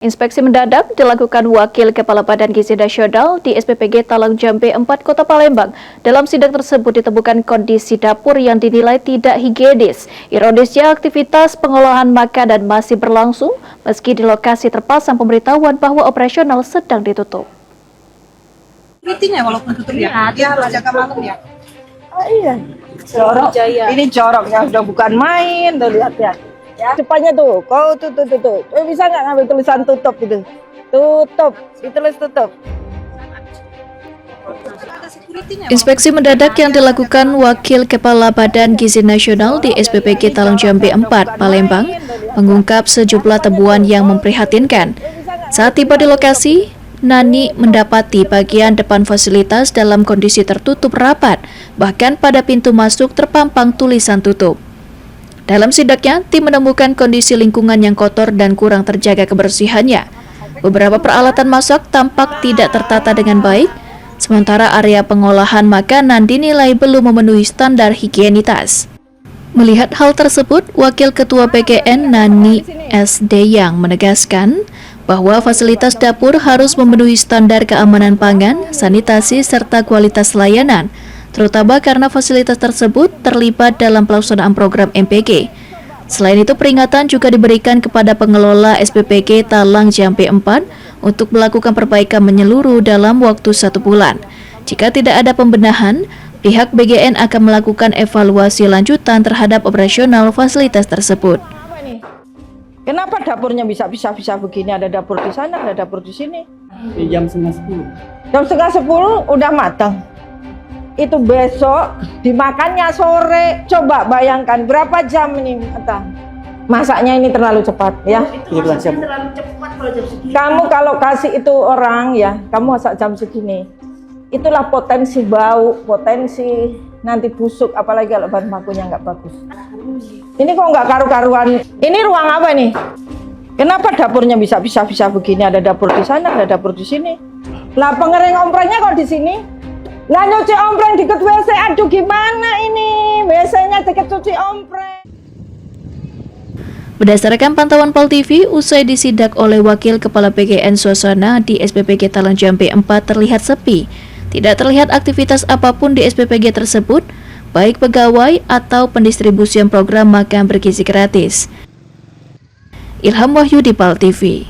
Inspeksi mendadak dilakukan Wakil Kepala Badan Gizi Nasional di SPPG Talang Jambe 4 Kota Palembang. Dalam sidak tersebut ditemukan kondisi dapur yang dinilai tidak higienis. Ironisnya aktivitas pengolahan makanan masih berlangsung meski di lokasi terpasang pemberitahuan bahwa operasional sedang ditutup. Meetingnya walaupun tutup ya, dia jaga malam ya. Oh iya, jorok. Ini joroknya udah bukan main, tuh lihat ya. Ya, depannya tuh, kau tuh. Bisa nggak ngambil tulisan tutup itu? Tutup, ditulis tutup. Inspeksi mendadak yang dilakukan Wakil Kepala Badan Gizi Nasional di SPPG Talang Jambe 4 Palembang mengungkap sejumlah temuan yang memprihatinkan. Saat tiba di lokasi, Nani mendapati bagian depan fasilitas dalam kondisi tertutup rapat, bahkan pada pintu masuk terpampang tulisan tutup. Dalam sidaknya, tim menemukan kondisi lingkungan yang kotor dan kurang terjaga kebersihannya. Beberapa peralatan masak tampak tidak tertata dengan baik, sementara area pengolahan makanan dinilai belum memenuhi standar higienitas. Melihat hal tersebut, Wakil Ketua PGN Nani SD yang menegaskan bahwa fasilitas dapur harus memenuhi standar keamanan pangan, sanitasi, serta kualitas layanan, terutama karena fasilitas tersebut terlibat dalam pelaksanaan program MPG. Selain itu, peringatan juga diberikan kepada pengelola SPPG Talang Jambe 4 untuk melakukan perbaikan menyeluruh dalam waktu 1 bulan. Jika tidak ada pembenahan, pihak BGN akan melakukan evaluasi lanjutan terhadap operasional fasilitas tersebut. Kenapa dapurnya bisa begini? Ada dapur di sana, ada dapur di sini. Di jam 9:30. Jam 9:30 udah matang. Itu besok dimakannya sore. Coba bayangkan berapa jam ini matang. Masaknya ini terlalu cepat ya. Terlalu cepat kalau jam segini. Kamu kalau kasih itu orang ya, kamu masak jam segini. Itulah potensi bau, potensi nanti busuk, apalagi kalau bahan bakunya nggak bagus. Ini kok nggak karu-karuan. Ini ruang apa nih? Kenapa dapurnya bisa begini? Ada dapur di sana, ada dapur di sini. Lah pengering omprengnya kok di sini? Lah nyuci ompreng deket WC, aduh gimana ini? WC-nya deket cuci ompreng. Berdasarkan pantauan Pol TV, usai disidak oleh Wakil Kepala PGN, suasana di SPPG Talang Jambe 4 terlihat sepi. Tidak terlihat aktivitas apapun di SPPG tersebut, baik pegawai atau pendistribusian program makan bergizi gratis. Ilham Wahyudi, Pol TV.